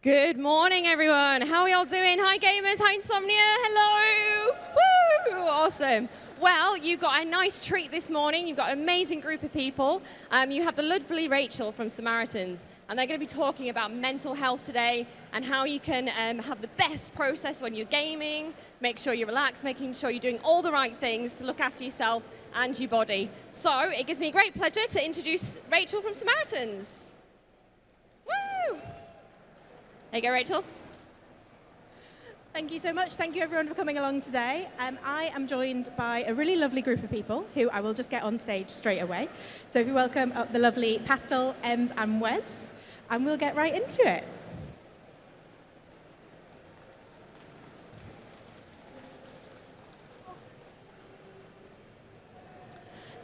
Good morning, everyone. How are we all doing? Hi, gamers. Hi, Insomnia. Hello. Woo! Awesome. Well, you got a nice treat this morning. You've got an amazing group of people. You have the lovely Rachel from Samaritans, and they're going to be talking about mental health today and how you can have the best process when you're gaming, make sure you're relaxed, making sure you're doing all the right things to look after yourself and your body. So it gives me great pleasure to introduce Rachel from Samaritans. Woo! There you go, Rachel. Thank you so much. Thank you everyone for coming along today. I am joined by a really lovely group of people who I will just get on stage straight away. So if you welcome up the lovely Pastel, Ems and Wes, and we'll get right into it.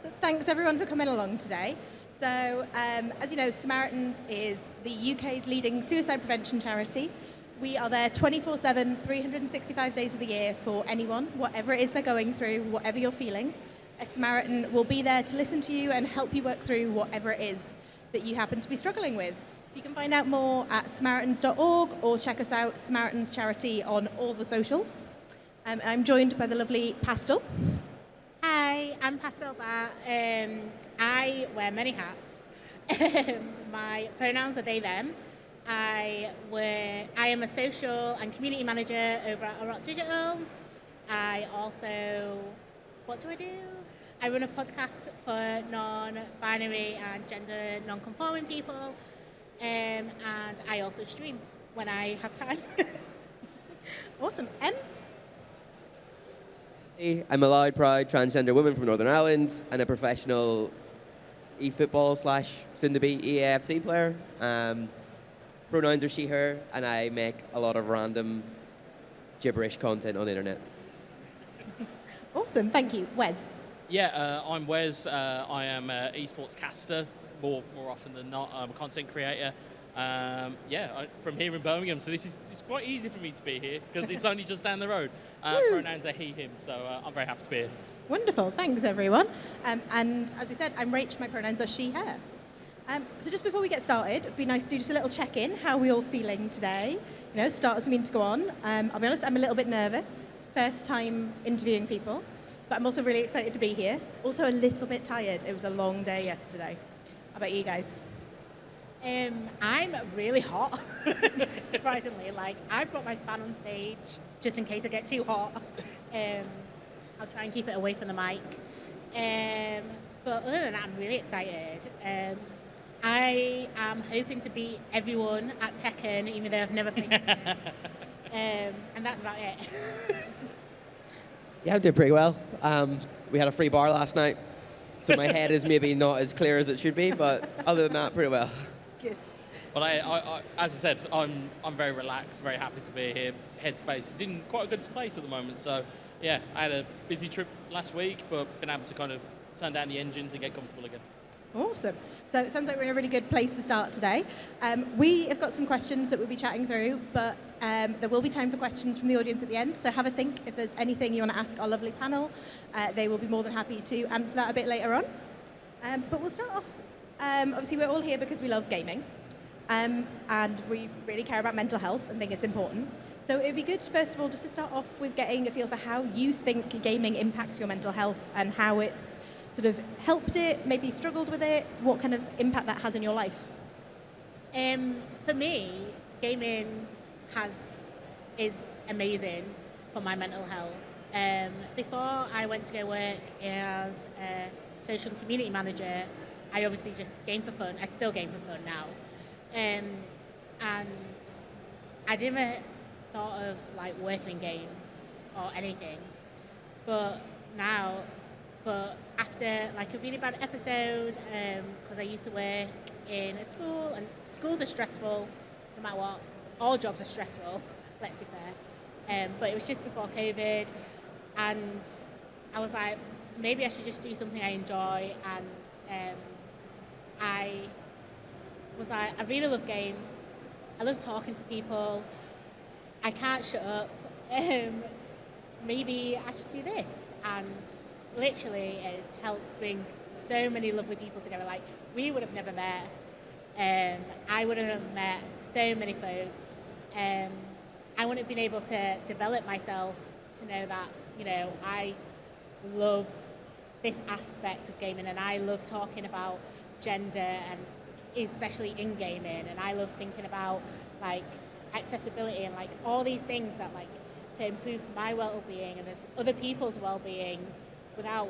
So thanks everyone for coming along today. So, as you know, Samaritans is the UK's leading suicide prevention charity. We are there 24/7, 365 days of the year for anyone, whatever it is they're going through, whatever you're feeling. A Samaritan will be there to listen to you and help you work through whatever it is that you happen to be struggling with. So you can find out more at samaritans.org or check us out, Samaritans Charity, on all the socials. I'm joined by the lovely Pastel. Hi, I'm Pastel Bar. I wear many hats. My pronouns are they, them. I am a social and community manager over at Rock Digital. I also, what do? I run a podcast for non-binary and gender non-conforming people. And I also stream when I have time. Awesome. Ems? Hey, I'm a loud, proud transgender woman from Northern Ireland and a professional e-football / soon-to-be EAFC player. Pronouns are she, her, and I make a lot of random gibberish content on the internet. Awesome, thank you. Wes? Yeah, I'm Wes. I am an esports caster, more often than not. I'm a content creator. I'm from here in Birmingham, so it's quite easy for me to be here because it's only just down the road. Pronouns are he, him, so I'm very happy to be here. Wonderful, thanks everyone. And as we said, I'm Rach, my pronouns are she, her. So just before we get started, it'd be nice to do just a little check-in. How are we all feeling today? You know, start as we mean to go on. I'll be honest, I'm a little bit nervous. First time interviewing people, but I'm also really excited to be here. Also a little bit tired. It was a long day yesterday. How about you guys? I'm really hot, surprisingly. Like, I've got my fan on stage just in case I get too hot. I'll try and keep it away from the mic. But other than that, I'm really excited. I am hoping to beat everyone at Tekken, even though I've never played Tekken. And that's about it. Yeah, I'm doing pretty well. We had a free bar last night, so my head is maybe not as clear as it should be, but other than that, pretty well. Good. But I as I said, I'm very relaxed, very happy to be here. Headspace is in quite a good place at the moment. So yeah, I had a busy trip last week, but been able to kind of turn down the engines and get comfortable again. Awesome. So it sounds like we're in a really good place to start today. We have got some questions that we'll be chatting through, but there will be time for questions from the audience at the end. So have a think if there's anything you want to ask our lovely panel. They will be more than happy to answer that a bit later on. But we'll start off. Obviously, we're all here because we love gaming, and we really care about mental health and think it's important. So it'd be good, first of all, just to start off with getting a feel for how you think gaming impacts your mental health and how it's sort of helped it, maybe struggled with it, what kind of impact that has in your life. For me, gaming is amazing for my mental health. Before I went to go work as a social and community manager, I obviously just game for fun. I still game for fun now. And I never thought of like working in games or anything. But after like a really bad episode, because I used to work in a school, and schools are stressful, no matter what. All jobs are stressful, let's be fair. But it was just before COVID, and I was like, maybe I should just do something I enjoy, and I was like, I really love games. I love talking to people. I can't shut up. Maybe I should do this. And literally it has helped bring so many lovely people together. Like, we would have never met. I would have met so many folks I wouldn't have been able to develop myself to know that, I love this aspect of gaming, and I love talking about gender, and especially in gaming, and I love thinking about like accessibility and like all these things that like to improve my well-being and other people's well-being without,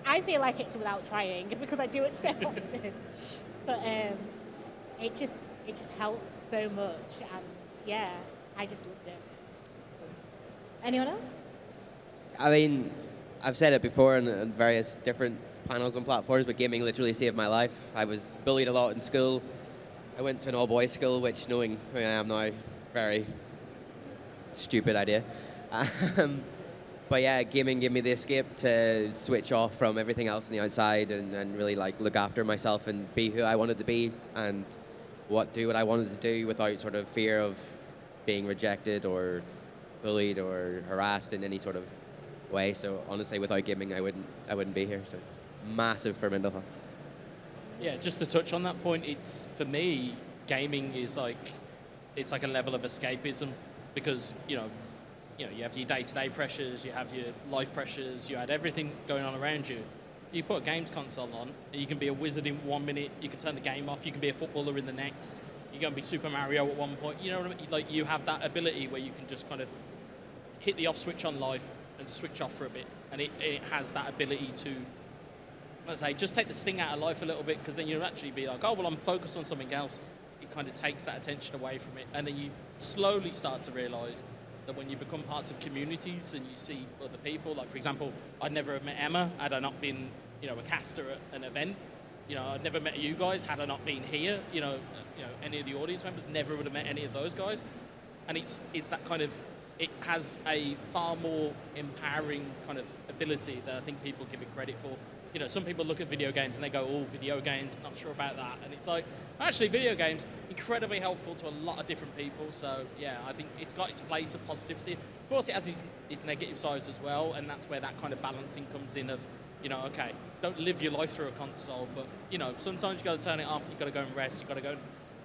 I feel like it's without trying because I do it so often, but it just helps so much, and yeah, I just loved it. Anyone else? I mean, I've said it before on various different panels and platforms, but gaming literally saved my life. I was bullied a lot in school. I went to an all-boys school, which, knowing who I am now, very stupid idea. But yeah, gaming gave me the escape to switch off from everything else on the outside and really like look after myself and be who I wanted to be and do what I wanted to do without sort of fear of being rejected or bullied or harassed in any sort of way. So honestly, without gaming, I wouldn't be here. So it's massive for mental health. Yeah, just to touch on that point, it's for me, gaming is it's like a level of escapism because you have your day-to-day pressures, you have your life pressures, you had everything going on around you. You put a games console on, and you can be a wizard in 1 minute, you can turn the game off, you can be a footballer in the next, you're going to be Super Mario at one point. You know what I mean? Like you have that ability where you can just kind of hit the off switch on life and to switch off for a bit, and it has that ability to, let's say, just take the sting out of life a little bit, because then you'll actually be like, oh, well, I'm focused on something else. It kind of takes that attention away from it, and then you slowly start to realise that when you become parts of communities and you see other people, like for example, I'd never have met Emma had I not been, a caster at an event. I'd never met you guys had I not been here. Any of the audience members never would have met any of those guys. And it's that kind of, it has a far more empowering kind of ability than I think people give it credit for. Some people look at video games and they go, oh, video games, not sure about that. And it's like, actually, video games, incredibly helpful to a lot of different people. So, yeah, I think it's got its place of positivity. Of course, it has its negative sides as well, and that's where that kind of balancing comes in of, okay, don't live your life through a console, but, sometimes you got to turn it off, you got to go and rest, you got to go and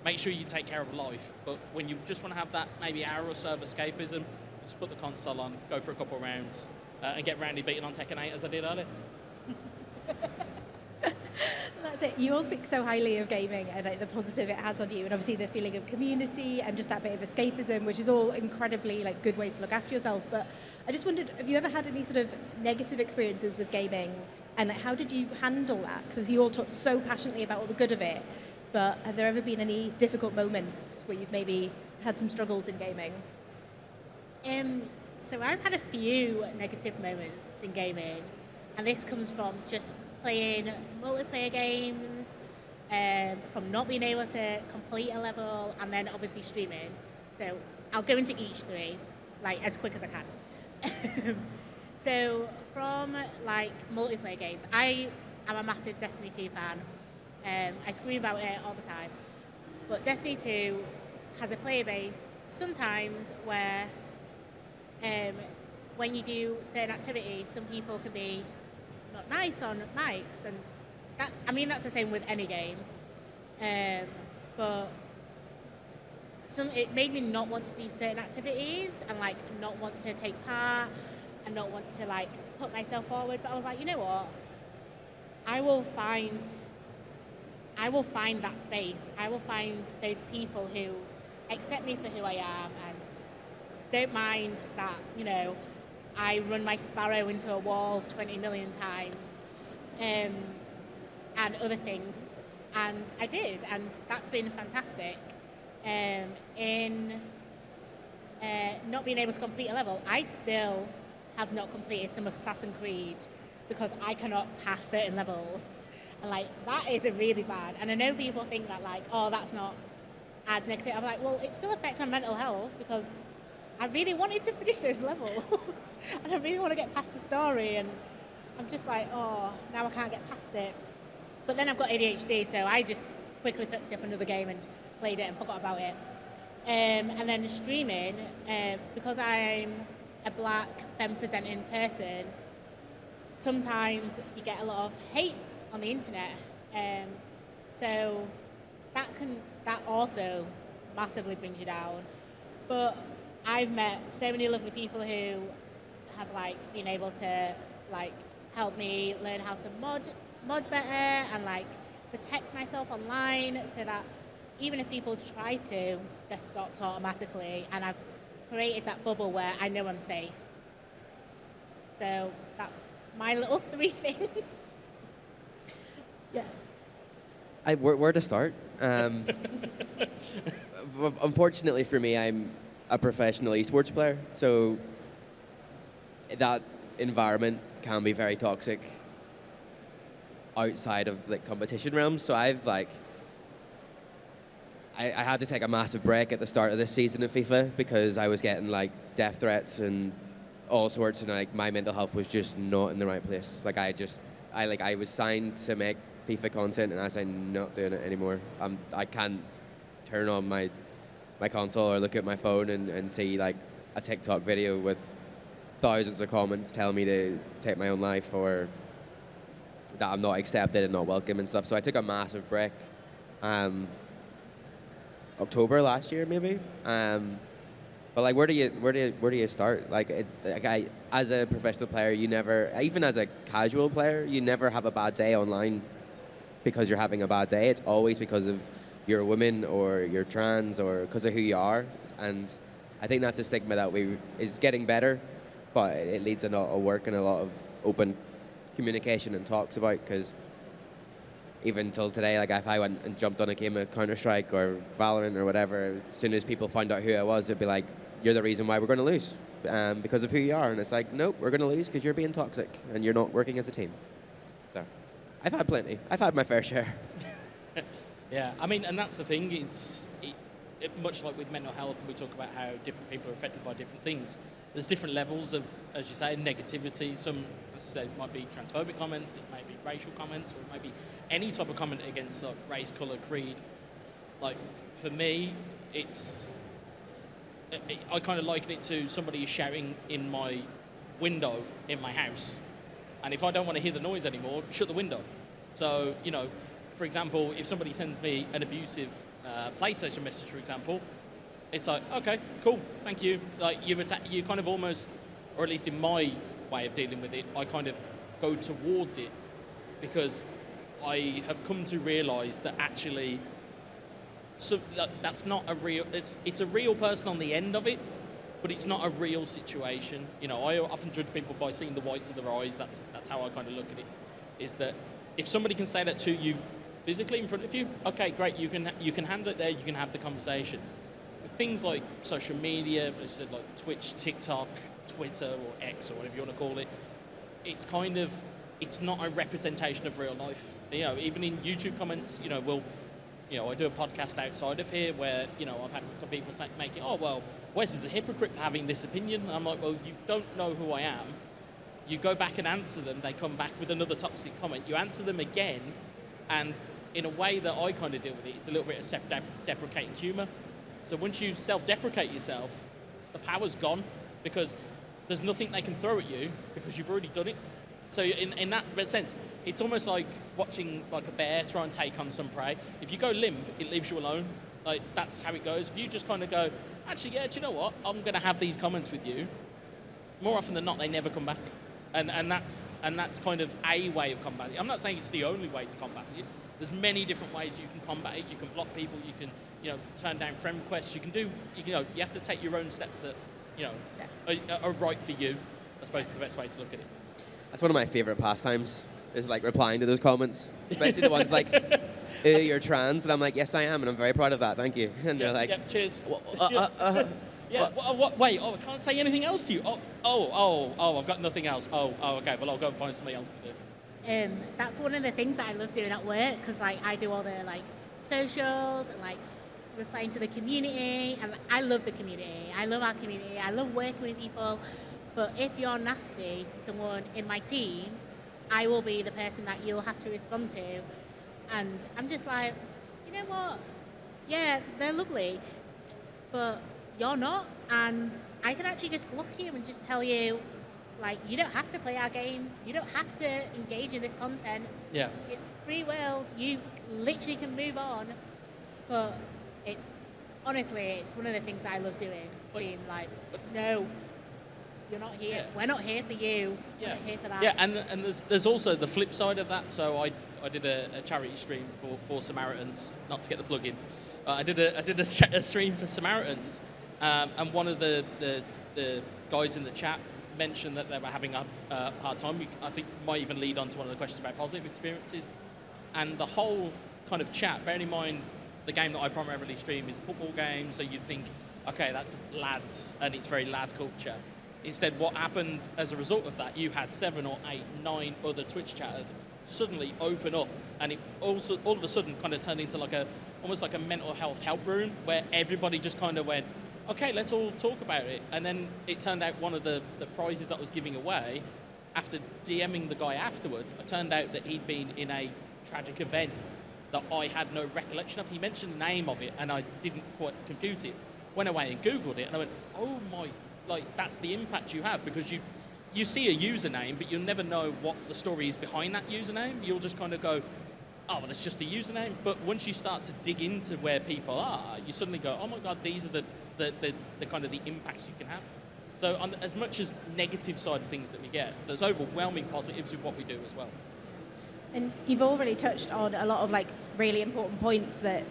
make sure you take care of life. But when you just want to have that maybe hour or so of escapism, just put the console on, go for a couple of rounds, and get roundly beaten on Tekken 8 as I did earlier. That's it. You all speak so highly of gaming and like the positive it has on you, and obviously the feeling of community and just that bit of escapism, which is all incredibly like good ways to look after yourself. But I just wondered, have you ever had any sort of negative experiences with gaming, and like, how did you handle that? Because you all talk so passionately about all the good of it, but have there ever been any difficult moments where you've maybe had some struggles in gaming? So I've had a few negative moments in gaming, and this comes from just playing multiplayer games, from not being able to complete a level, and then obviously streaming. So I'll go into each three, like as quick as I can. So from like multiplayer games, I am a massive Destiny 2 fan. I scream about it all the time. But Destiny 2 has a player base sometimes where when you do certain activities, some people can be not nice on mics, and that's the same with any game. But it made me not want to do certain activities and like not want to take part and not want to like put myself forward. But I was like, you know what? I will find that space. I will find those people who accept me for who I am and don't mind that, I run my sparrow into a wall 20 million times, and other things. And I did, and that's been fantastic. In not being able to complete a level, I still have not completed some Assassin's Creed because I cannot pass certain levels. And like, that is a really bad. And I know people think that like, oh, that's not as negative. I'm like, well, it still affects my mental health because I really wanted to finish those levels and I really want to get past the story, and I'm just like, oh, now I can't get past it. But then I've got ADHD, so I just quickly picked up another game and played it and forgot about it. And then streaming, because I'm a black femme-presenting person, sometimes you get a lot of hate on the internet. So that also massively brings you down. But I've met so many lovely people who have like been able to like help me learn how to mod better and like protect myself online, so that even if people try to, they're stopped automatically, and I've created that bubble where I know I'm safe. So that's my little 3 things. Yeah. Where to start? Unfortunately for me, I'm a professional esports player, so that environment can be very toxic outside of the competition realm. So I've like, I had to take a massive break at the start of this season of FIFA because I was getting like death threats and all sorts, and like my mental health was just not in the right place. Like I was signed to make FIFA content, and I'm not doing it anymore. I can't turn on my console or look at my phone and see like a TikTok video with thousands of comments telling me to take my own life or that I'm not accepted and not welcome and stuff. So I took a massive break, October last year maybe. But like, where do you start? Like, as a professional player, you never, even as a casual player, you never have a bad day online because you're having a bad day. It's always because of you're a woman or you're trans or because of who you are. And I think that's a stigma that is getting better, but it needs a lot of work and a lot of open communication and talks about, because even until today, like if I went and jumped on a game of Counter-Strike or Valorant or whatever, as soon as people found out who I was, it'd be like, you're the reason why we're going to lose, because of who you are. And it's like, nope, we're going to lose because you're being toxic and you're not working as a team. So I've had plenty. I've had my fair share. Yeah, I mean, and that's the thing. Much like with mental health, and we talk about how different people are affected by different things. There's different levels of, as you say, negativity. Some, as you say, it might be transphobic comments, it may be racial comments, or it might be any type of comment against like race, colour, creed. Like for me, I kind of liken it to somebody shouting in my window in my house, and if I don't want to hear the noise anymore, shut the window. So, you know, for example, if somebody sends me an abusive PlayStation message, for example, it's like, okay, cool, thank you. Like you kind of almost, or at least in my way of dealing with it, I kind of go towards it because I have come to realise that actually, so that's not a real. It's a real person on the end of it, but it's not a real situation. You know, I often judge people by seeing the whites of their eyes. That's how I kind of look at it. Is that if somebody can say that to you physically in front of you, okay, great, you can handle it there, you can have the conversation. With things like social media, as I said, like Twitch, TikTok, Twitter, or X, or whatever you want to call it, it's not a representation of real life. You know, even in YouTube comments, you know, I do a podcast outside of here where, you know, I've had people making, oh, well, Wes is a hypocrite for having this opinion. And I'm like, well, you don't know who I am. You go back and answer them, they come back with another toxic comment. You answer them again, and in a way that I kind of deal with it, it's a little bit of self-deprecating humour. So once you self-deprecate yourself, the power's gone because there's nothing they can throw at you because you've already done it. So in that sense, it's almost like watching like a bear try and take on some prey. If you go limp, it leaves you alone. Like that's how it goes. If you just kind of go, actually, yeah, do you know what? I'm going to have these comments with you. More often than not, they never come back. And that's kind of a way of combating it. I'm not saying it's the only way to combat it. There's many different ways you can combat it. You can block people. You can, you know, turn down friend requests. You have to take your own steps that, you know, are right for you. I suppose is the best way to look at it. That's one of my favourite pastimes, is like replying to those comments, especially the ones like, you're trans, and I'm like, yes, I am, and I'm very proud of that, thank you. And they're like, cheers. Yeah. Wait, I can't say anything else to you. I've got nothing else. Okay, well, I'll go and find something else to do. That's one of the things that I love doing at work, because like I do all the like socials and like replying to the community, and I love the community. I love our community. I love working with people. But if you're nasty to someone in my team, I will be the person that you'll have to respond to. And I'm just like, you know what? Yeah, they're lovely, but you're not. And I can actually just block you and just tell you, like, you don't have to play our games. You don't have to engage in this content. Yeah. It's free world. You literally can move on. But it's honestly, it's one of the things I love doing. Being like, no, you're not here. Yeah. We're not here for you. We're Yeah. not here for that. Yeah, and there's also the flip side of that. So I did a charity stream for Samaritans, not to get the plug in. I did a stream for Samaritans, and one of the guys in the chat mentioned that they were having a hard time. I think might even lead on to one of the questions about positive experiences. And the whole kind of chat, bearing in mind the game that I primarily stream is a football game, so you'd think, okay, that's lads, and it's very lad culture. Instead, what happened as a result of that, you had 7 or 8, 9 other Twitch chatters suddenly open up, and it also all of a sudden kind of turned into almost like a mental health help room where everybody just kind of went, okay, let's all talk about it. And then it turned out one of the prizes that I was giving away, after DMing the guy afterwards, it turned out that he'd been in a tragic event that I had no recollection of. He mentioned the name of it and I didn't quite compute it. Went away and Googled it and I went, oh my, that's the impact you have, because you see a username, but you'll never know what the story is behind that username. You'll just kind of go, oh, well, that's just a username. But once you start to dig into where people are, you suddenly go, oh my God, these are the kind of the impacts you can have. So on, as much as negative side of things that we get, there's overwhelming positives with what we do as well. And you've already touched on a lot of really important points that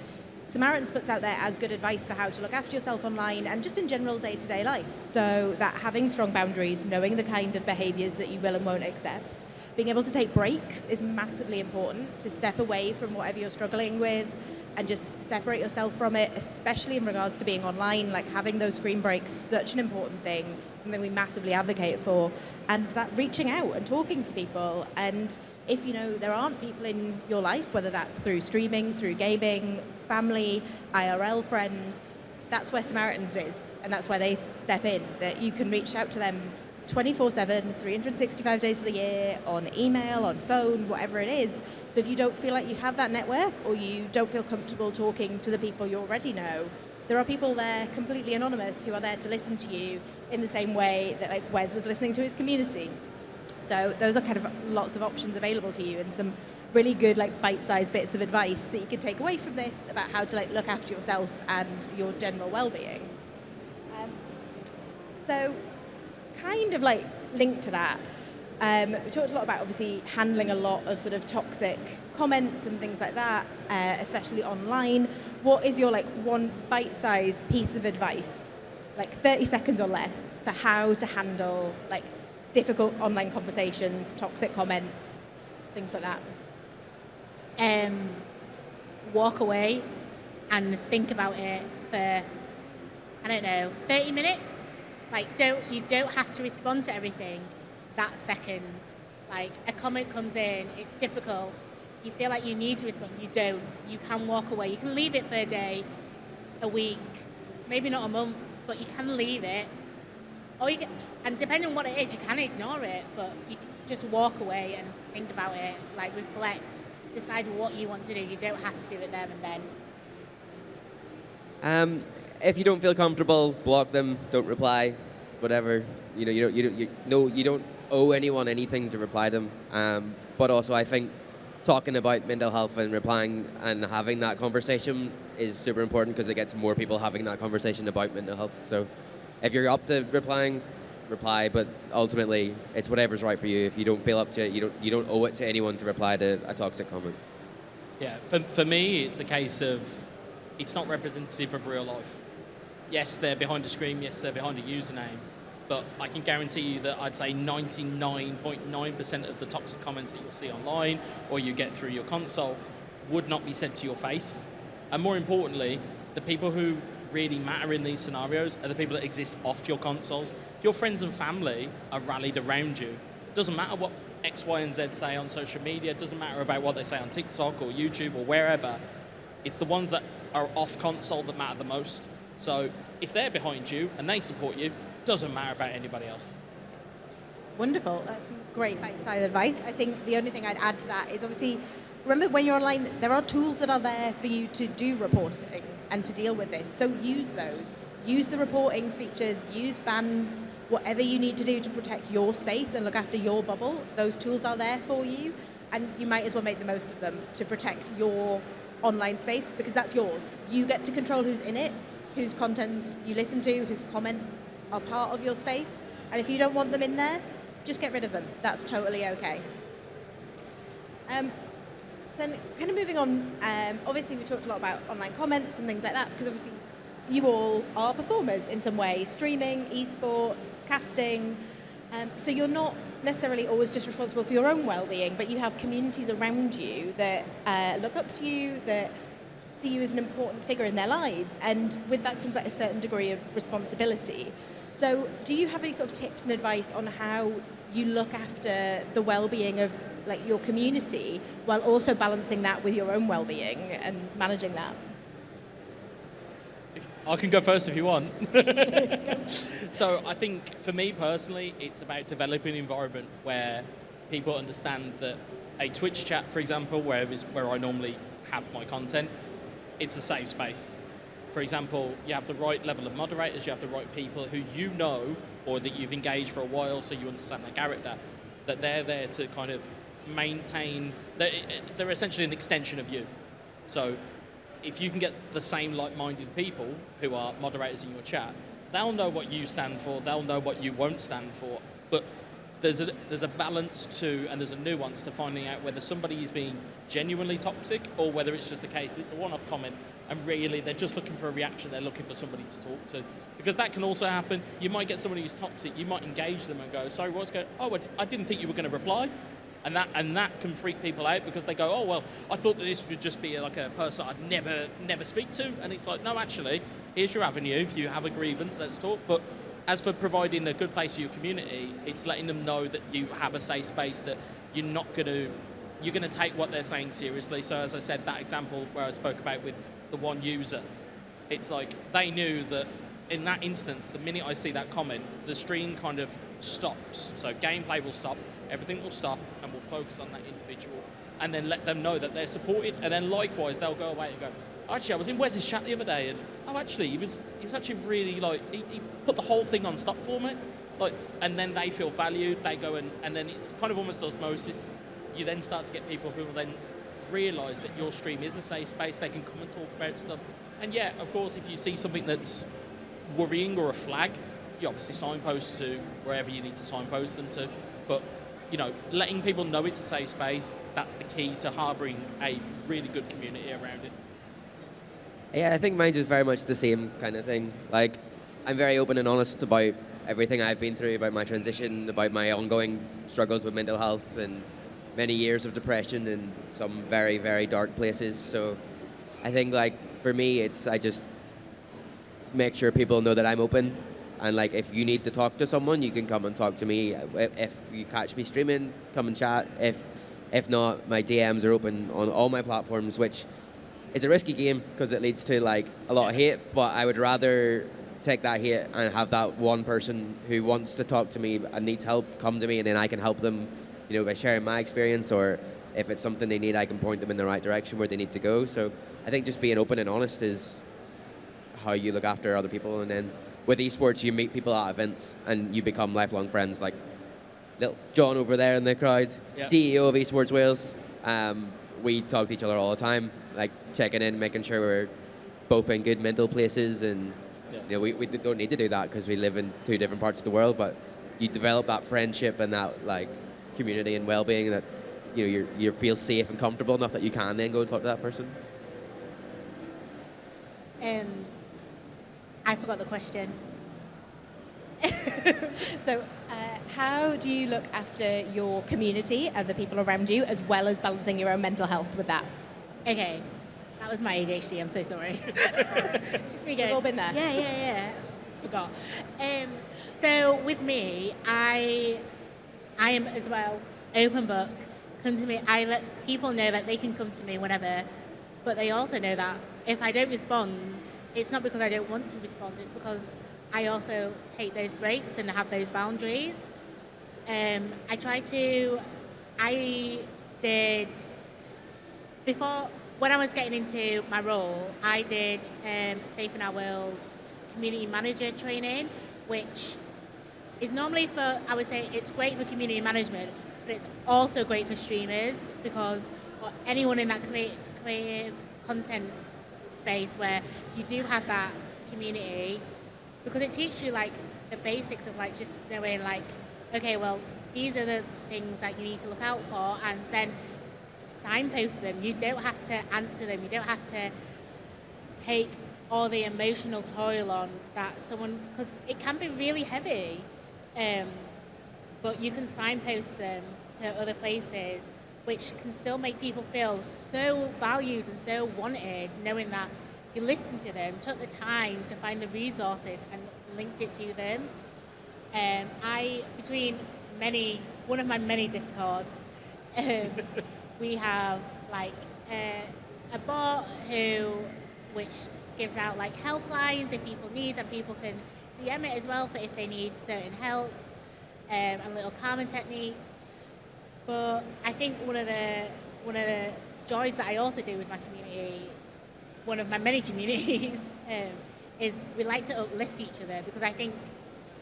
Samaritans puts out there as good advice for how to look after yourself online and just in general day-to-day life. So that having strong boundaries, knowing the kind of behaviours that you will and won't accept, being able to take breaks is massively important, to step away from whatever you're struggling with and just separate yourself from it, especially in regards to being online. Having those screen breaks, such an important thing, something we massively advocate for, and that reaching out and talking to people. And if there aren't people in your life, whether that's through streaming, through gaming, family, IRL friends, that's where Samaritans is, and that's where they step in, that you can reach out to them 24/7, 365 days of the year, on email, on phone, whatever it is. So if you don't feel like you have that network, or you don't feel comfortable talking to the people you already know, there are people there completely anonymous who are there to listen to you in the same way that Wes was listening to his community. So those are kind of lots of options available to you, and some really good bite-sized bits of advice that you can take away from this about how to look after yourself and your general well-being. So kind of linked to that, we talked a lot about obviously handling a lot of sort of toxic comments and things like that, especially online. What is your one bite-sized piece of advice, 30 seconds or less, for how to handle difficult online conversations, toxic comments, things like that? Walk away and think about it for, 30 minutes. You don't have to respond to everything that second. A comment comes in, it's difficult, you feel like you need to respond, you don't. You can walk away. You can leave it for a day, a week, maybe not a month, but you can leave it. Or you can, and depending on what it is, you can ignore it, but you can just walk away and think about it, reflect, decide what you want to do. You don't have to do it there and then. If you don't feel comfortable, block them. Don't reply. Whatever. You don't owe anyone anything to reply to them. But also, I think talking about mental health and replying and having that conversation is super important, because it gets more people having that conversation about mental health. So, if you're up to replying, reply. But ultimately, it's whatever's right for you. If you don't feel up to it, you don't owe it to anyone to reply to a toxic comment. Yeah, for me, it's a case of it's not representative of real life. Yes, they're behind a screen. Yes, they're behind a username. But I can guarantee you that I'd say 99.9% of the toxic comments that you'll see online or you get through your console would not be said to your face. And more importantly, the people who really matter in these scenarios are the people that exist off your consoles. If your friends and family are rallied around you, it doesn't matter what X, Y, and Z say on social media. It doesn't matter about what they say on TikTok or YouTube or wherever. It's the ones that are off console that matter the most. So if they're behind you and they support you, doesn't matter about anybody else. Wonderful. That's some great bite-sized advice. I think the only thing I'd add to that is obviously, remember when you're online, there are tools that are there for you to do reporting and to deal with this. So use those. Use the reporting features, use bans, whatever you need to do to protect your space and look after your bubble. Those tools are there for you, and you might as well make the most of them to protect your online space, because that's yours. You get to control who's in it, whose content you listen to, whose comments are part of your space. And if you don't want them in there, just get rid of them. That's totally okay. So then kind of moving on, obviously we talked a lot about online comments and things like that, because obviously you all are performers in some way, streaming, esports, casting. So you're not necessarily always just responsible for your own well-being, but you have communities around you that look up to you, that see you as an important figure in their lives, and with that comes like a certain degree of responsibility. So do you have any sort of tips and advice on how you look after the well-being of like your community while also balancing that with your own well-being and managing that? I can go first if you want. So I think for me personally, it's about developing an environment where people understand that a Twitch chat, for example, where I normally have my content, it's a safe space. For example, you have the right level of moderators, you have the right people who you know or that you've engaged for a while so you understand their character, that they're there to kind of maintain, they're essentially an extension of you. So if you can get the same like-minded people who are moderators in your chat, they'll know what you stand for, they'll know what you won't stand for, but there's a balance to, and there's a nuance to finding out whether somebody is being genuinely toxic or whether it's just a case, it's a one-off comment, and really they're just looking for a reaction, they're looking for somebody to talk to. Because that can also happen. You might get somebody who's toxic, you might engage them and go, sorry, what's going on? Oh, I didn't think you were going to reply. And that can freak people out because they go, oh, well, I thought that this would just be like a person I'd never speak to. And it's like, no, actually, here's your avenue. If you have a grievance, let's talk. But as for providing a good place for your community, it's letting them know that you have a safe space, that you're going to take what they're saying seriously. So as I said, that example where I spoke about with the one user, it's like they knew that in that instance, the minute I see that comment, the stream kind of stops. So gameplay will stop, everything will stop, and we'll focus on that individual, and then let them know that they're supported. And then likewise, they'll go away and go, actually, I was in Wes's chat the other day, and actually, he was actually really like he put the whole thing on stop for me, like, and then they feel valued. They go and then it's kind of almost osmosis. You then start to get people who will then realise that your stream is a safe space. They can come and talk about stuff. And yeah, of course, if you see something that's worrying or a flag, you obviously signpost to wherever you need to signpost them to. But letting people know it's a safe space, that's the key to harbouring a really good community around it. Yeah, I think mine's just very much the same kind of thing. Like, I'm very open and honest about everything I've been through, about my transition, about my ongoing struggles with mental health and many years of depression in some very, very dark places. So I think, like, for me, I just make sure people know that I'm open. And, like, if you need to talk to someone, you can come and talk to me. If you catch me streaming, come and chat. If not, my DMs are open on all my platforms, which is a risky game because it leads to, like, a lot of hate. But I would rather take that hate and have that one person who wants to talk to me and needs help come to me, and then I can help them, by sharing my experience, or if it's something they need, I can point them in the right direction where they need to go. So I think just being open and honest is how you look after other people. And then with esports, you meet people at events and you become lifelong friends. Like little John over there in the crowd, CEO of Esports Wales. We talk to each other all the time, like checking in, making sure we're both in good mental places. And we don't need to do that because we live in two different parts of the world. But you develop that friendship and that, like, community and well-being that you feel safe and comfortable enough that you can then go and talk to that person. I forgot the question. So how do you look after your community and the people around you, as well as balancing your own mental health with that? Okay, that was my ADHD, I'm so sorry. Just me going, We've all been there. Yeah. Forgot. So with me, I am as well open book. Come to me. I let people know that they can come to me whenever, but they also know that if I don't respond, it's not because I don't want to respond. It's because I also take those breaks and have those boundaries. I did before when I was getting into my role. I did Safe in Our World's community manager training, which is normally for, I would say, it's great for community management, but it's also great for streamers because, or anyone in that creative content space where you do have that community because it teaches you like the basics of like just knowing like, okay, well, these are the things that you need to look out for, and then signpost them. You don't have to answer them. You don't have to take all the emotional toil on that someone, because it can be really heavy, but you can signpost them to other places, which can still make people feel so valued and so wanted, knowing that you listened to them, took the time to find the resources and linked it to them. Between one of my many Discords, we have like a bot which gives out like helplines if people need, and people can DM it as well for if they need certain helps, and little calming techniques. But I think one of the joys that I also do with my community, one of my many communities, is we like to uplift each other, because I think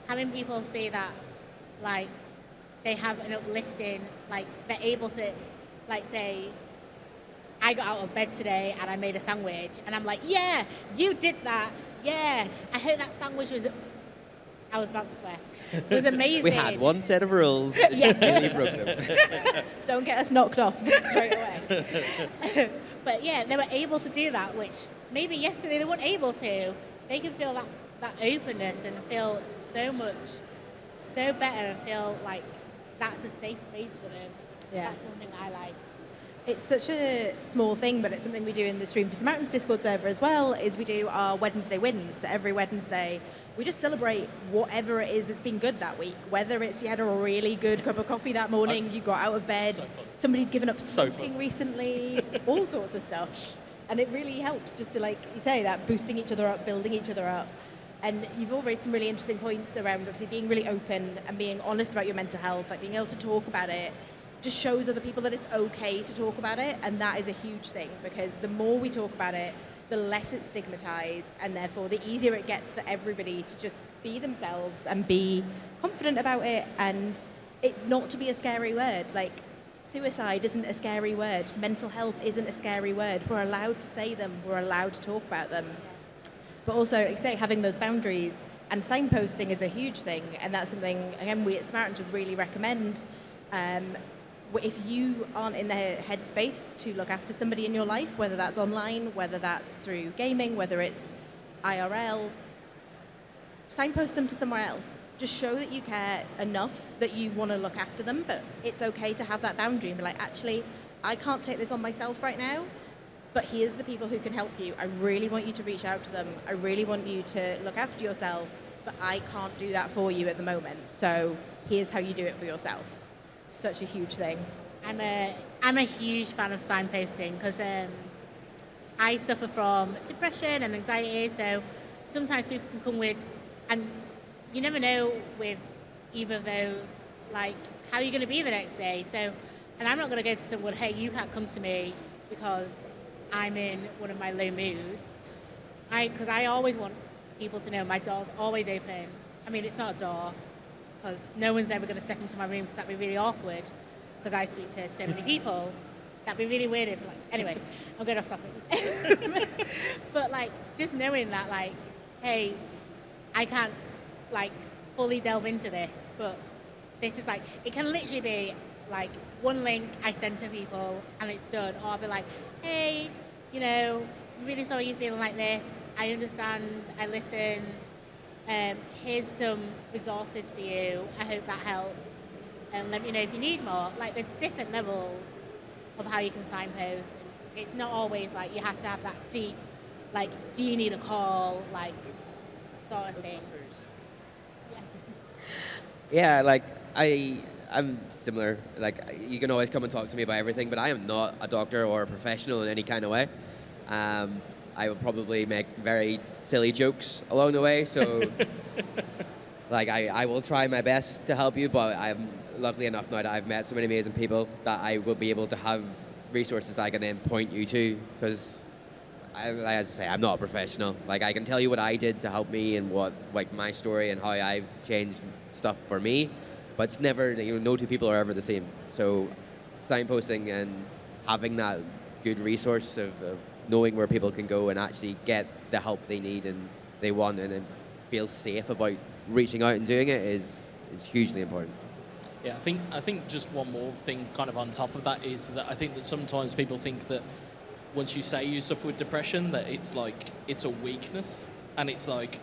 having people say that like they have an uplifting, like they're able to like say, I got out of bed today and I made a sandwich, and I'm like, yeah, you did that. Yeah, I heard that sandwich was, I was about to swear, it was amazing. We had one set of rules. Yeah. You broke them. Don't get us knocked off straight away. But yeah, they were able to do that, which maybe yesterday they weren't able to. They can feel that openness and feel so better, and feel like that's a safe space for them. Yeah. That's one thing that I like. It's such a small thing, but it's something we do in the Stream for Samaritans Discord server as well, is we do our Wednesday wins. So every Wednesday, we just celebrate whatever it is that's been good that week. Whether it's you had a really good cup of coffee that morning, you got out of bed, So fun. somebody'd given up So smoking fun. recently, all sorts of stuff. And it really helps just to, like you say, that boosting each other up, building each other up. And you've all raised some really interesting points around obviously being really open and being honest about your mental health, like being able to talk about it just shows other people that it's okay to talk about it, and that is a huge thing, because the more we talk about it, the less it's stigmatized, and therefore the easier it gets for everybody to just be themselves and be confident about it, and it not to be a scary word. Like, suicide isn't a scary word, mental health isn't a scary word. We're allowed to say them, we're allowed to talk about them. But also, like I say, having those boundaries and signposting is a huge thing, and that's something, again, we at Samaritans would really recommend. If you aren't in the headspace to look after somebody in your life, whether that's online, whether that's through gaming, whether it's IRL, signpost them to somewhere else. Just show that you care enough that you want to look after them, but it's okay to have that boundary and be like, actually, I can't take this on myself right now, but here's the people who can help you. I really want you to reach out to them. I really want you to look after yourself, but I can't do that for you at the moment. So here's how you do it for yourself. Such a huge thing. I'm a huge fan of signposting, because I suffer from depression and anxiety, so sometimes people can come with, and you never know with either of those, like, how you're going to be the next day. So, and I'm not going to go to someone, hey, you can't come to me because I'm in one of my low moods. Because I always want people to know my door's always open. I mean, it's not a door, because no one's ever going to step into my room, because that'd be really awkward, because I speak to so many people. That'd be really weird if, like, anyway, I'm going off topic. But, like, just knowing that, like, hey, I can't, like, fully delve into this, but this is, like, it can literally be, like, one link I send to people, and it's done. Or I'll be like, hey, you know, I'm really sorry you're feeling like this. I understand, I listen. Here's some resources for you. I hope that helps. And let me know if you need more. Like, there's different levels of how you can signpost. It's not always like you have to have that deep, like, do you need a call, like, sort of thing. Yeah, like I'm similar. Like, you can always come and talk to me about everything, but I am not a doctor or a professional in any kind of way. I will probably make very silly jokes along the way, so like I will try my best to help you, but I'm luckily enough now that I've met so many amazing people that I will be able to have resources that I can then point you to, because as I say, I'm not a professional. Like, I can tell you what I did to help me and what, like, my story and how I've changed stuff for me, but it's never, you know, no two people are ever the same. So signposting and having that good resource of knowing where people can go and actually get the help they need and they want and then feel safe about reaching out and doing it is hugely important. Yeah, I think just one more thing kind of on top of that is that I think that sometimes people think that once you say you suffer with depression, that it's like, it's a weakness. And it's like,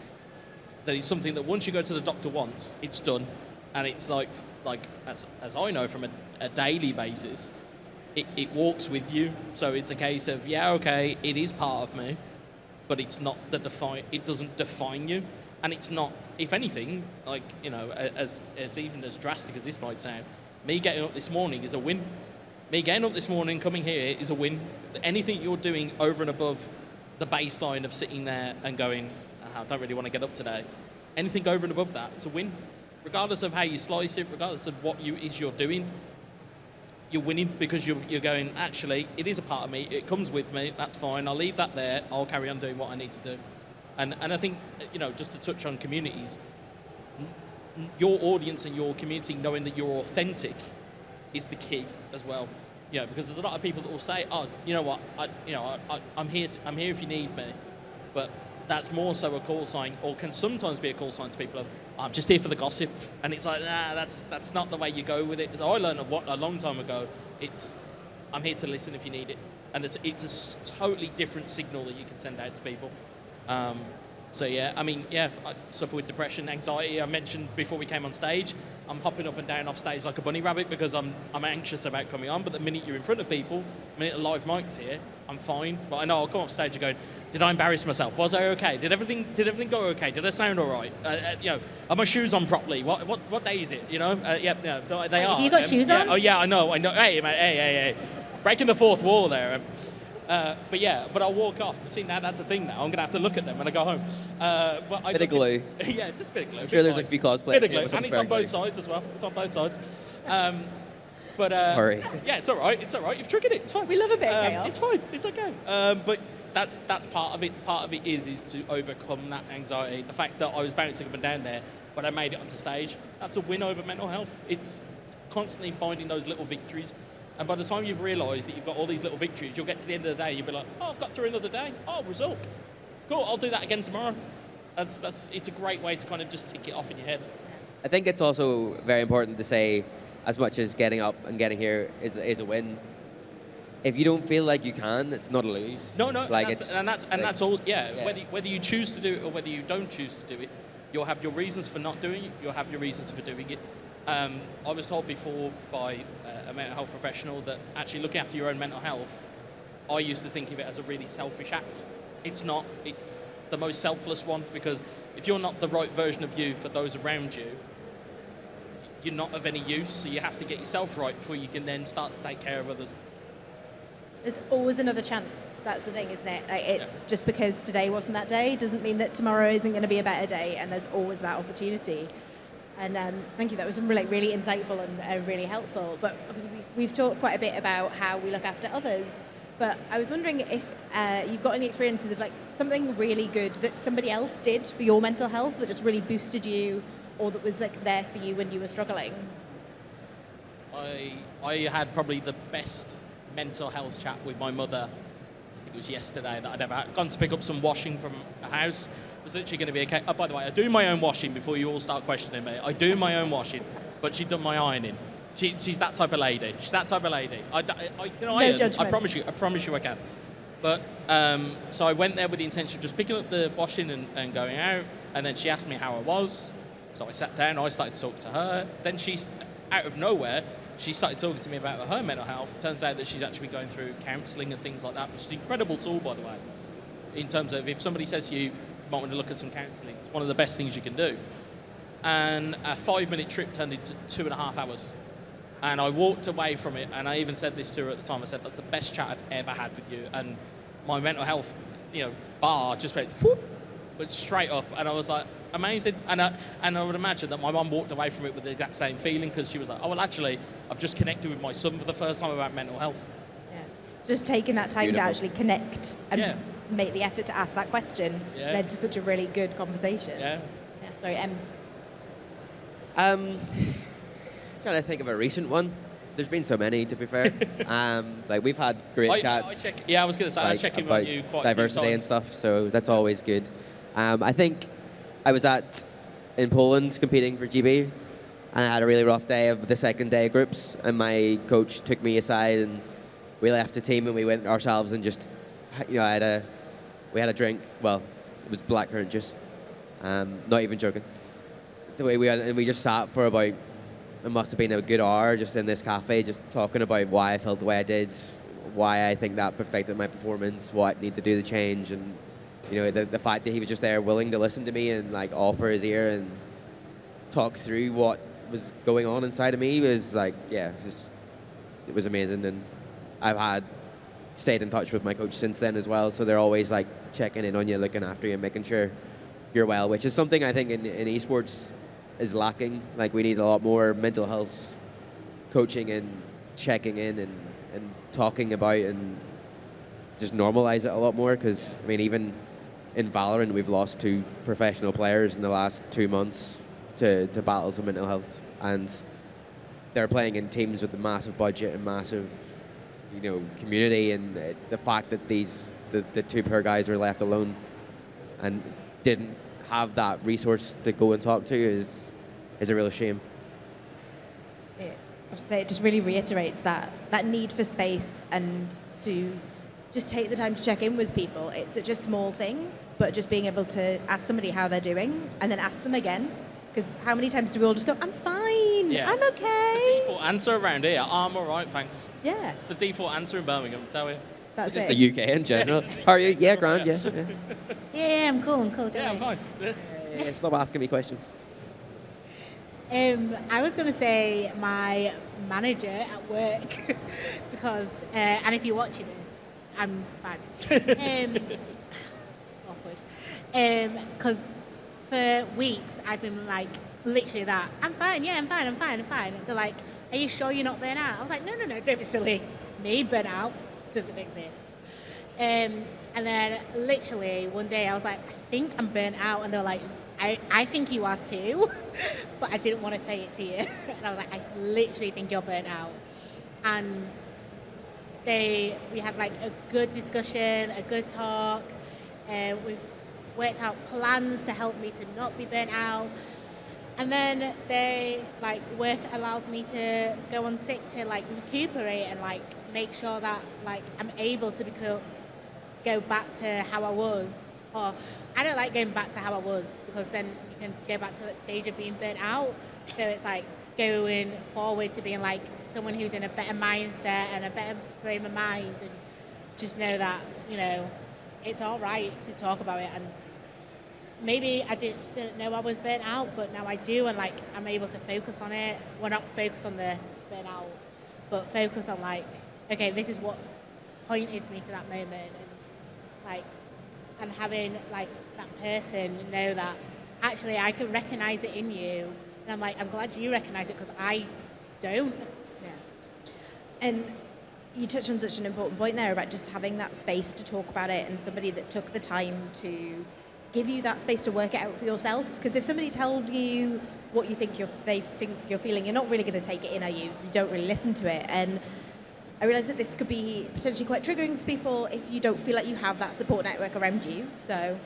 that it's something that once you go to the doctor once, it's done. And it's like as I know from a daily basis, it walks with you. So it's a case of, yeah, okay, it is part of me, but it's not it doesn't define you. And it's not, if anything, like, you know, as even as drastic as this might sound, me getting up this morning is a win. Me getting up this morning, coming here is a win. Anything you're doing over and above the baseline of sitting there and going, I don't really want to get up today. Anything over and above that, it's a win. Regardless of how you slice it, regardless of what you're doing, you're winning because you're going, actually, it is a part of me. It comes with me. That's fine. I'll leave that there. I'll carry on doing what I need to do. And I think, you know, just to touch on communities, your audience and your community knowing that you're authentic is the key as well. You know, because there's a lot of people that will say, oh, you know what, I'm here if you need me. But that's more so a call sign, or can sometimes be a call sign to people of, I'm just here for the gossip. And it's like, nah, that's not the way you go with it. So I learned a long time ago, I'm here to listen if you need it. And it's a totally different signal that you can send out to people. So yeah, I mean, yeah, I suffer with depression, anxiety. I mentioned before we came on stage, I'm hopping up and down off stage like a bunny rabbit because I'm anxious about coming on. But the minute you're in front of people, the minute the live mic's here, I'm fine. But I know I'll come off stage and go, did I embarrass myself? Was I okay? Did everything go okay? Did I sound all right? You know, are my shoes on properly? What day is it? You know, yep, yeah, they are. Have you got shoes on? Oh yeah, I know. Hey, mate, hey. Breaking the fourth wall there. But I'll walk off. See, now that's a thing now. I'm going to have to look at them when I go home. Bit of glue. Yeah, just a bit of glue. I'm sure there's a few cosplayers. Bit of glue. And it's on both sides as well. It's on both sides. Sorry. Yeah, it's all right. It's all right. You've triggered it. It's fine. We love a bit of chaos. It's fine. It's okay. But that's part of it. Part of it is to overcome that anxiety. The fact that I was bouncing up and down there, but I made it onto stage. That's a win over mental health. It's constantly finding those little victories. And by the time you've realised that you've got all these little victories, you'll get to the end of the day, you'll be like, oh, I've got through another day. Oh, result. Cool, I'll do that again tomorrow. It's a great way to kind of just tick it off in your head. I think it's also very important to say, as much as getting up and getting here is a win, if you don't feel like you can, it's not a lose. No, like that's all. Yeah, yeah. Whether you choose to do it or whether you don't choose to do it, you'll have your reasons for not doing it. You'll have your reasons for doing it. I was told before by a mental health professional that actually looking after your own mental health, I used to think of it as a really selfish act. It's not. It's the most selfless one, because if you're not the right version of you for those around you, you're not of any use. So you have to get yourself right before you can then start to take care of others. There's always another chance. That's the thing, isn't it? Like, it's just because today wasn't that day doesn't mean that tomorrow isn't going to be a better day, and there's always that opportunity. And thank you. That was really insightful and really helpful. But obviously we've talked quite a bit about how we look after others. But I was wondering if you've got any experiences of like something really good that somebody else did for your mental health that just really boosted you, or that was like there for you when you were struggling. I had probably the best mental health chat with my mother. I think it was yesterday that I'd ever had. Gone to pick up some washing from a house. It was literally going to be okay. Oh, by the way, I do my own washing before you all start questioning me. I do my own washing, but she'd done my ironing. She's that type of lady. She's that type of lady. I can iron. Judgment. I promise you I can. But so I went there with the intention of just picking up the washing and going out. And then she asked me how I was. So I sat down. I started to talk to her. Then she's out of nowhere. She started talking to me about her mental health. Turns out that she's actually been going through counselling and things like that, which is an incredible tool, by the way. In terms of if somebody says to you, might want to look at some counselling, it's one of the best things you can do. And a 5-minute trip turned into 2.5 hours. And I walked away from it, and I even said this to her at the time. I said, that's the best chat I've ever had with you. And my mental health, bar just went straight up. And I was like, amazing. And I would imagine that my mum walked away from it with the exact same feeling, because she was like, oh, well, actually, I've just connected with my son for the first time about mental health. Yeah. Just taking that time beautiful. to actually connect and make the effort to ask that question led to such a really good conversation. Yeah. Sorry, Ems. Trying to think of a recent one. There's been so many, to be fair. Like we've had great chats. I was going to say, I check in about with you quite diversity a few and times. stuff, so that's always good. I think I was in Poland competing for GB, and I had a really rough day of the second day of groups, and my coach took me aside and we left the team and we went ourselves and just, we had a drink. Well, it was blackcurrant juice. Not even joking. The way we just sat for about, it must have been a good hour just in this cafe, just talking about why I felt the way I did, why I think that affected my performance, what I need to do to change, and the fact that he was just there willing to listen to me and like offer his ear and talk through what was going on inside of me was like, it was amazing. And I've stayed in touch with my coach since then as well, so they're always like checking in on you, looking after you, making sure you're well, which is something I think in esports is lacking. Like, we need a lot more mental health coaching and checking in and talking about and just normalize it a lot more, because I mean, even in Valorant we've lost 2 professional players in the last 2 months to battles of mental health, and they're playing in teams with a massive budget and massive community, and the fact that the 2 poor guys were left alone and didn't have that resource to go and talk to is a real shame. It just really reiterates that need for space and to just take the time to check in with people. It's such a small thing, but just being able to ask somebody how they're doing and then ask them again. Because how many times do we all just go, I'm fine, I'm okay? It's the default answer around here. I'm all right, thanks. Yeah. It's the default answer in Birmingham, tell you. That's Just it. the UK in general. How are you? Yeah, grand, yeah. Yeah, I'm cool. Don't Yeah, I'm worry. fine. Stop asking me questions. I was going to say my manager at work because, and if you're watching this, I'm fine. Awkward. Because for weeks I've been like, literally that, I'm fine. They're like, are you sure you're not burnt out? I was like, no, don't be silly. Me, burnt out doesn't exist. And then literally one day I was like, I think I'm burnt out. And they're like, I think you are too, but I didn't want to say it to you. And I was like, I literally think you're burnt out. And we had like a good discussion, a good talk. We've worked out plans to help me to not be burnt out. And then work allowed me to go on sick to like recuperate and like make sure that like I'm able to go back to how I was. Or I don't like going back to how I was, because then you can go back to that stage of being burnt out. So it's like going forward to being like someone who's in a better mindset and a better frame of mind, and just know that, it's all right to talk about it. And maybe I didn't know I was burnt out, but now I do, and like I'm able to focus on it. Well, not focus on the burnout, but focus on like, okay, this is what pointed me to that moment, and having like that person know that actually I can recognize it in you, and I'm like, I'm glad you recognize it because I don't. Yeah. And you touched on such an important point there about just having that space to talk about it, and somebody that took the time to give you that space to work it out for yourself. Because if somebody tells you what you think they think you're feeling, you're not really going to take it in, are you? You don't really listen to it. And I realise that this could be potentially quite triggering for people if you don't feel like you have that support network around you. So,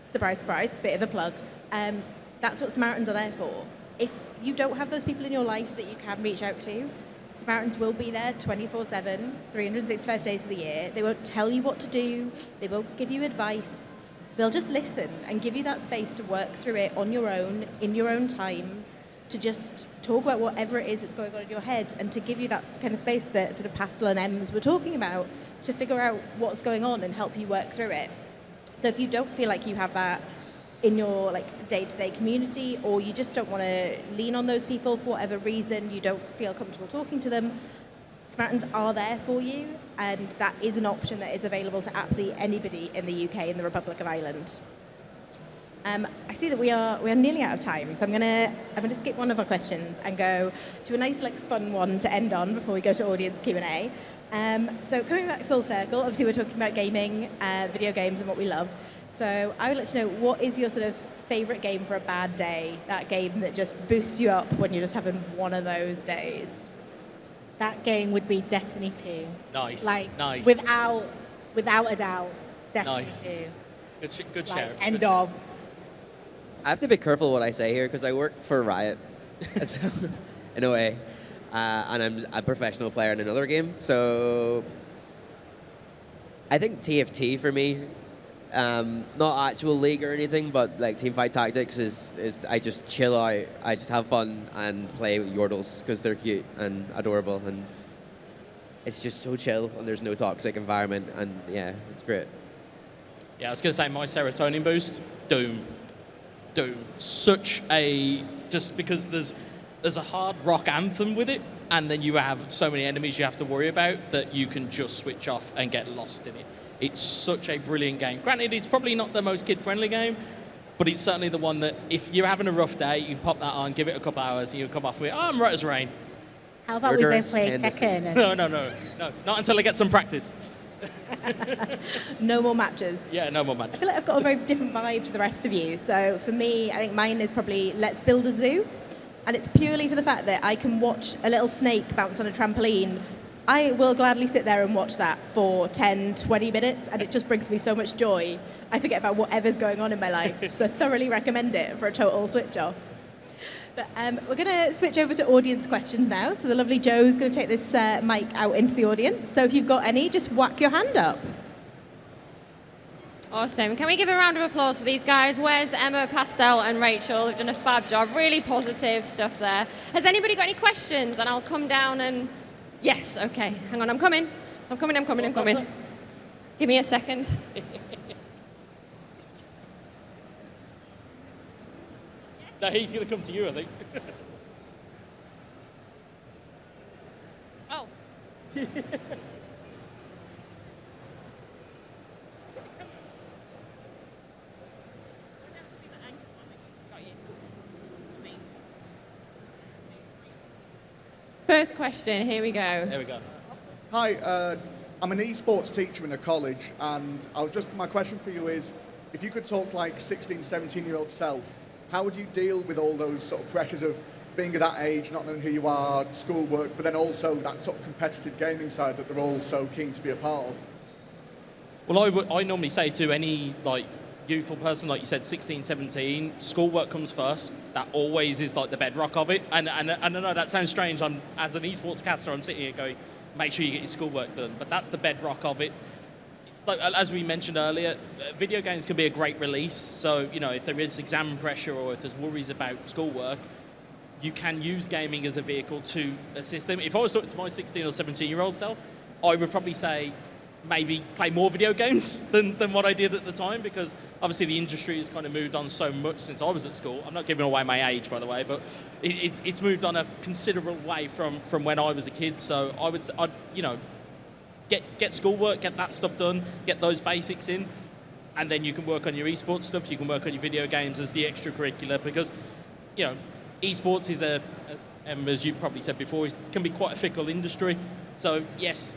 surprise, surprise, bit of a plug. That's what Samaritans are there for. If you don't have those people in your life that you can reach out to, Samaritans will be there 24/7, 365 days of the year. They won't tell you what to do. They won't give you advice. They'll just listen and give you that space to work through it on your own, in your own time, to just talk about whatever it is that's going on in your head, and to give you that kind of space that sort of Pastel and Ems were talking about, to figure out what's going on and help you work through it. So if you don't feel like you have that in your like day-to-day community, or you just don't want to lean on those people for whatever reason, you don't feel comfortable talking to them, Samaritans are there for you, and that is an option that is available to absolutely anybody in the UK and the Republic of Ireland. I see that we are nearly out of time, so I'm gonna skip one of our questions and go to a nice fun one to end on before we go to audience Q&A. So coming back full circle, obviously we're talking about gaming, video games, and what we love. So I would like to know, what is your sort of favourite game for a bad day? That game that just boosts you up when you're just having one of those days? That game would be Destiny 2. Nice. Without a doubt, Destiny Nice. 2. Good Like, shout. end of. I have to be careful what I say here because I work for Riot, in a way, and I'm a professional player in another game. So I think TFT for me, not actual league or anything, but like teamfight tactics is I just chill out, I just have fun and play Yordles because they're cute and adorable, and it's just so chill and there's no toxic environment, and yeah, it's great. Yeah, I was going to say my serotonin boost, Doom. Such a, just because there's a hard rock anthem with it, and then you have so many enemies you have to worry about that you can just switch off and get lost in it. It's such a brilliant game. Granted, it's probably not the most kid-friendly game, but it's certainly the one that if you're having a rough day, you can pop that on, give it a couple hours, and you'll come off with, oh, I'm right as rain. How about we both play Henderson. Tekken? No, not until I get some practice. No more matches. Yeah, no more I matches. feel like I've got a very different vibe to the rest of you. So for me, I think mine is probably Let's Build a Zoo. And it's purely for the fact that I can watch a little snake bounce on a trampoline. I will gladly sit there and watch that for 10, 20 minutes, and it just brings me so much joy. I forget about whatever's going on in my life, so thoroughly recommend it for a total switch off. But we're going to switch over to audience questions now. So the lovely Joe's going to take this mic out into the audience. So if you've got any, just whack your hand up. Awesome. Can we give a round of applause for these guys? Where's Emma, Pastel, and Rachel? They've done a fab job. Really positive stuff there. Has anybody got any questions? And I'll come down and... Yes, okay. Hang on, I'm coming. Give me a second. No, he's going to come to you, I think. Oh. First question, here we go. There we go. Hi, I'm an esports teacher in a college, and my question for you is, if you could talk like 16, 17-year-old self, how would you deal with all those sort of pressures of being at that age, not knowing who you are, schoolwork, but then also that sort of competitive gaming side that they're all so keen to be a part of? Well, I normally say to any like youthful person, like you said, 16, 17, schoolwork comes first. That always is like the bedrock of it. And I know that sounds strange. As an esports caster, I'm sitting here going, make sure you get your schoolwork done. But that's the bedrock of it. Like, as we mentioned earlier, video games can be a great release. So, you know, if there is exam pressure or if there's worries about schoolwork, you can use gaming as a vehicle to assist them. If I was talking to my 16 or 17-year-old self, I would probably say maybe play more video games than what I did at the time, because obviously the industry has kind of moved on so much since I was at school. I'm not giving away my age, by the way, but it's moved on a considerable way from when I was a kid. So I'd you know, get schoolwork, get that stuff done, get those basics in, and then you can work on your esports stuff, you can work on your video games as the extracurricular, because, you know, esports is as you probably said before, it can be quite a fickle industry. So yes,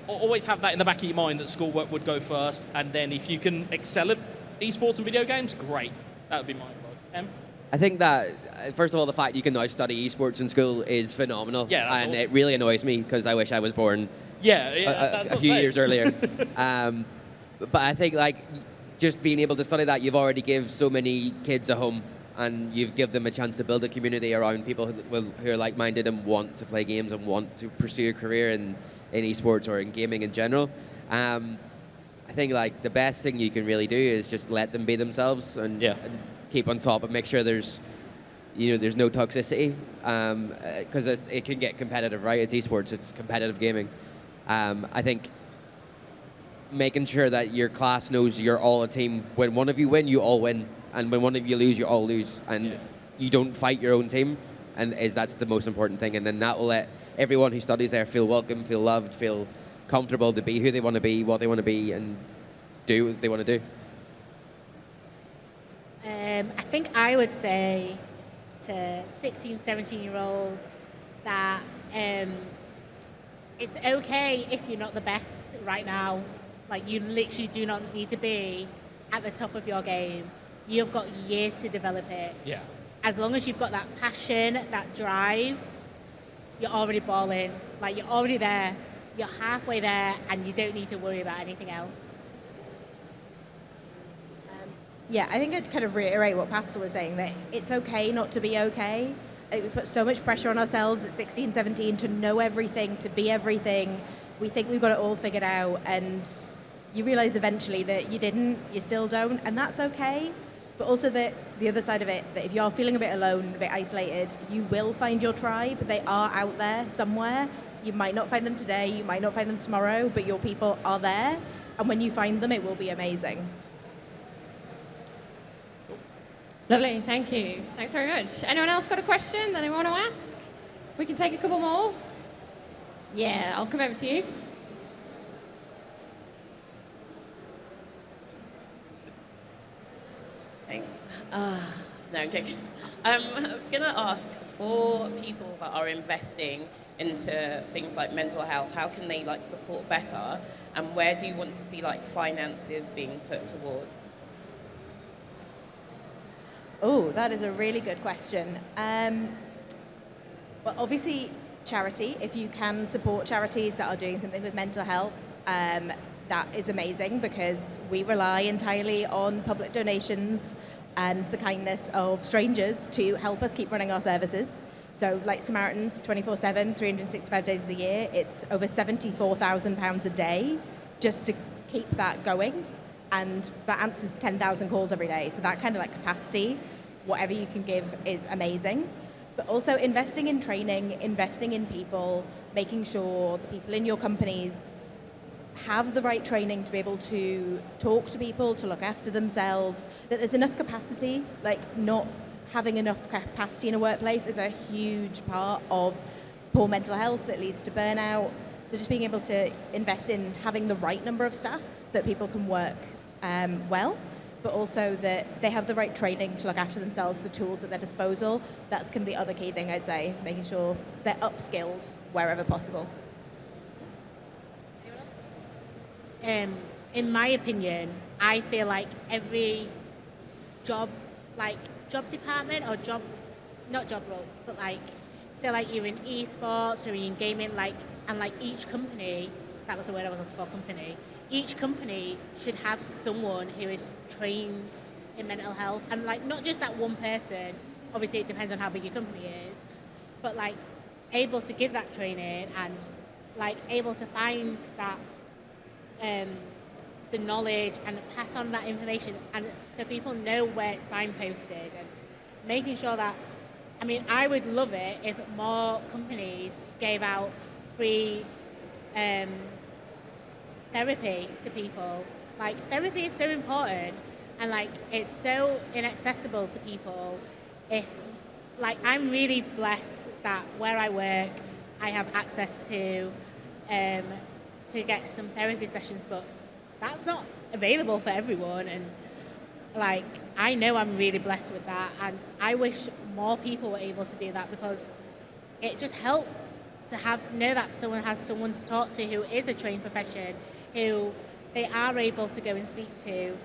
always have that in the back of your mind that schoolwork would go first, and then if you can excel at esports and video games, great. That would be my advice. I think that, first of all, the fact you can now study esports in school is phenomenal. Yeah, that's and awesome. it really annoys me because I wish I was born that's a few years earlier. But I think like just being able to study that, you've already give so many kids a home, and you've given them a chance to build a community around people who are like-minded and want to play games and want to pursue a career in esports or in gaming in general. I think like the best thing you can really do is just let them be themselves and keep on top and make sure there's no toxicity, because it can get competitive, right? It's esports, it's competitive gaming. I think making sure that your class knows you're all a team. When one of you win, you all win, and when one of you lose, you all lose, and you don't fight your own team, and that's the most important thing. And then that will let everyone who studies there feel welcome, feel loved, feel comfortable to be who they want to be, what they want to be, and do what they want to do. I think I would say to 16, 17-year-old that it's okay if you're not the best right now. Like, you literally do not need to be at the top of your game. You've got years to develop it. Yeah. As long as you've got that passion, that drive, you're already balling. Like, you're already there. You're halfway there, and you don't need to worry about anything else. Yeah, I think I'd kind of reiterate what Pastor was saying, that it's okay not to be okay. We put so much pressure on ourselves at 16, 17 to know everything, to be everything. We think we've got it all figured out, and you realize eventually that you didn't, you still don't, and that's okay. But also the other side of it, that if you are feeling a bit alone, a bit isolated, you will find your tribe. They are out there somewhere. You might not find them today, you might not find them tomorrow, but your people are there. And when you find them, it will be amazing. Lovely, thank you. Thanks very much. Anyone else got a question that they want to ask? We can take a couple more. Yeah, I'll come over to you. Thanks. No, I'm joking. I was going to ask, for people that are investing into things like mental health, how can they like support better, and where do you want to see like finances being put towards? Oh, that is a really good question. Well, obviously, charity. If you can support charities that are doing something with mental health, that is amazing, because we rely entirely on public donations and the kindness of strangers to help us keep running our services. So like Samaritans, 24/7, 365 days of the year, it's over £74,000 a day just to keep that going. And that answers 10,000 calls every day. So that kind of like capacity, whatever you can give, is amazing. But also investing in training, investing in people, making sure the people in your companies have the right training to be able to talk to people, to look after themselves, that there's enough capacity. Like, not having enough capacity in a workplace is a huge part of poor mental health that leads to burnout. So just being able to invest in having the right number of staff, that people can work well, but also that they have the right training to look after themselves, the tools at their disposal. That's kind of the other key thing I'd say, making sure they're upskilled wherever possible. In my opinion, I feel like every job department or not job role, but like, say like you're in esports or you're in gaming, and each company, that was the word I was looking for, company, each company should have someone who is trained in mental health, and like not just that one person, obviously it depends on how big your company is, but like able to give that training and like able to find that the knowledge and pass on that information, and so people know where it's signposted, and making sure that, I mean, I would love it if more companies gave out free therapy to people. Like, therapy is so important, and like it's so inaccessible to people. If like, I'm really blessed that where I work I have access to get some therapy sessions, but that's not available for everyone, and like I know I'm really blessed with that, and I wish more people were able to do that, because it just helps to know that someone has someone to talk to who is a trained profession, who they are able to go and speak to,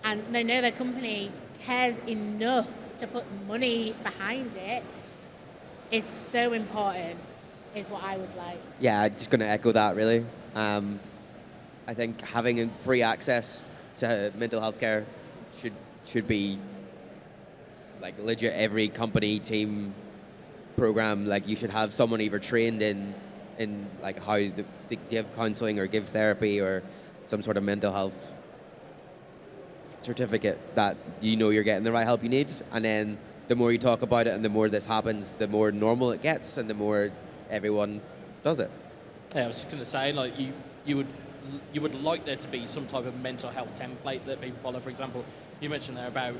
and they know their company cares enough to put money behind it, is so important, is what I would like. Yeah, just going to echo that, really. I think having free access to mental health care should be like legit every company, team, program. Like, you should have someone either trained in like how to give counselling or give therapy, or some sort of mental health certificate that you know you're getting the right help you need. And then the more you talk about it and the more this happens, the more normal it gets and the more everyone does it. Yeah, I was just going to say, like, you would like there to be some type of mental health template that people follow. For example, you mentioned there about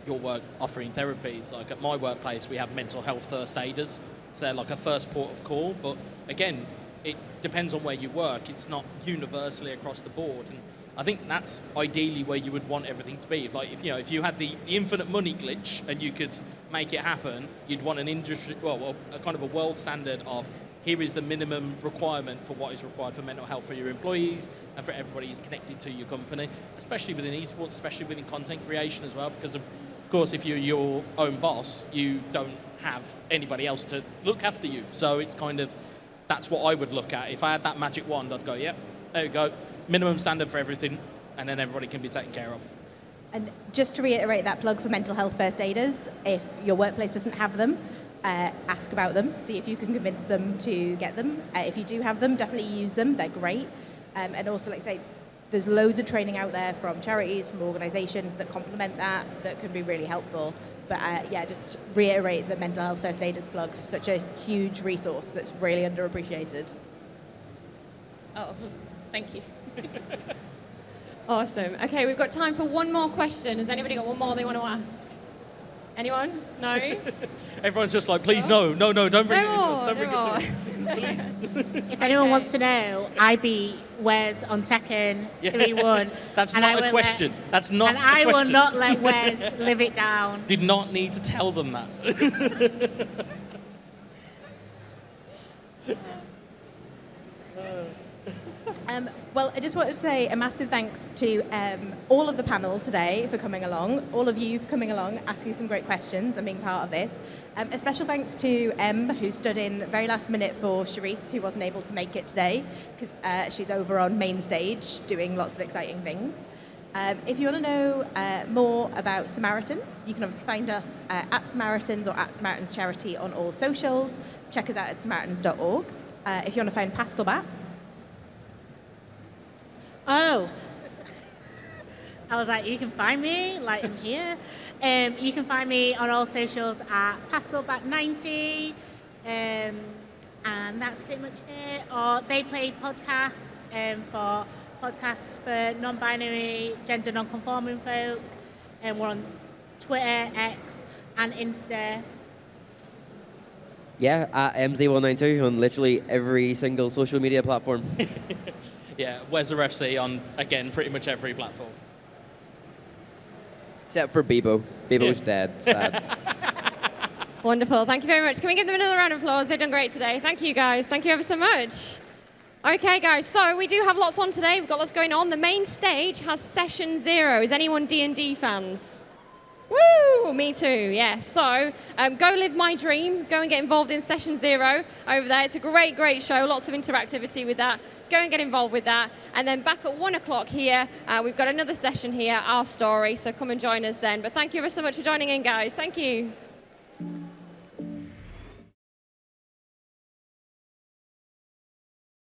your work offering therapy. It's like at my workplace, we have mental health first aiders. So they're like a first port of call. But again, it depends on where you work. It's not universally across the board. And I think that's ideally where you would want everything to be. Like, if you had the infinite money glitch and you could make it happen, you'd want an industry, a kind of a world standard of, here is the minimum requirement for what is required for mental health for your employees and for everybody who's connected to your company, especially within esports, especially within content creation as well, because of course, if you're your own boss, you don't have anybody else to look after you. So it's kind of, that's what I would look at. If I had that magic wand, I'd go, yep, there we go, minimum standard for everything, and then everybody can be taken care of. And just to reiterate that plug for mental health first aiders, if your workplace doesn't have them, ask about them, see if you can convince them to get them. If you do have them, definitely use them, they're great. And also, like I say, there's loads of training out there from charities, from organisations that complement that can be really helpful. But yeah, just reiterate the mental health first aiders plug, such a huge resource that's really underappreciated. Oh, thank you. Awesome. Okay, we've got time for one more question. Has anybody got one more they want to ask? Anyone? No? Everyone's just like, please, no, don't bring it to us. No Don't bring more. it to us. Please. If anyone wants to know, I beat Wes on Tekken 3-1. That's and not I a will question. That's not And a I question. will not let Wes live it down. Did not need to tell them that. Well, I just wanted to say a massive thanks to all of the panel today for coming along, all of you for coming along, asking some great questions and being part of this. A special thanks to who stood in very last minute for Charisse, who wasn't able to make it today, because she's over on main stage doing lots of exciting things. If you want to know more about Samaritans, you can obviously find us at Samaritans or at Samaritans Charity on all socials. Check us out at samaritans.org. If you want to find Pastelbat, Oh, I was like, you can find me, like I'm here. You can find me on all socials at Pastelbat90, and that's pretty much it. Or they play podcasts for podcasts for non-binary, gender non-conforming folk, and we're on Twitter, X, and Insta. Yeah, at MZ192 on literally every single social media platform. Yeah, Weather FC on, again, pretty much every platform. Except for Bebo. Bebo's dead. Sad. Wonderful. Thank you very much. Can we give them another round of applause? They've done great today. Thank you, guys. Thank you ever so much. Okay, guys, so we do have lots on today. We've got lots going on. The main stage has Session 0. Is anyone D&D fans? Woo! Me too, yeah. So go live my dream. Go and get involved in Session 0 over there. It's a great, great show. Lots of interactivity with that. Go and get involved with that. And then back at 1 o'clock here, we've got another session here, Our Story. So come and join us then. But thank you ever so much for joining in, guys. Thank you.